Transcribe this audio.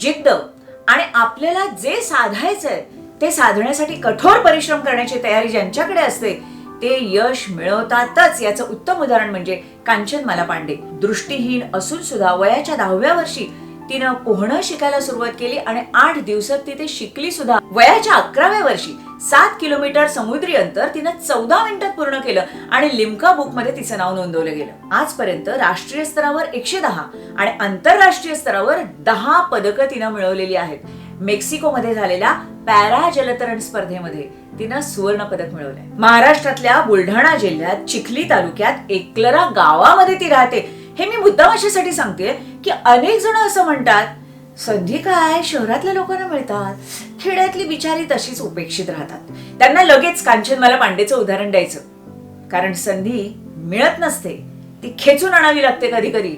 जिद्द आणि आपल्याला जे साधायचंय ते साधण्यासाठी कठोर परिश्रम करण्याची तयारी ज्यांच्याकडे असते ते यश मिळवतातच. याचं उत्तम उदाहरण म्हणजे कांचनमाला पांडे. दृष्टीहीन असून सुद्धा वयाच्या 10व्या वर्षी तिनं पोहणं शिकायला सुरुवात केली आणि 8 दिवसात ती ते शिकली सुद्धा. वयाच्या 11व्या वर्षी 7 किलोमीटर समुद्री अंतर तिनं 14 मिनिटात पूर्ण केलं आणि लिम्का बुक मध्ये तिचं नाव नोंदवलं गेलं. आजपर्यंत राष्ट्रीय स्तरावर 110 आणि आंतरराष्ट्रीय स्तरावर 10 पदकं तिनं मिळवलेली आहेत. मेक्सिको मध्ये झालेल्या पॅरा जलतरण स्पर्धेमध्ये तिनं सुवर्ण पदक मिळवलंय. महाराष्ट्रातल्या बुलढाणा जिल्ह्यात चिखली तालुक्यात एकलरा गावामध्ये ती राहते. हे मी मुद्दाम अशासाठी सांगते की अनेक जण असं म्हणतात, संधी काय शहरातल्या लोकांना मिळतात, खेड्यातली बिचारी तशीच उपेक्षित राहतात. त्यांना लगेच कांचनमाला पांडेचं उदाहरण द्यायचं, कारण संधी मिळत नसते, ती खेचून आणावी लागते कधी कधी.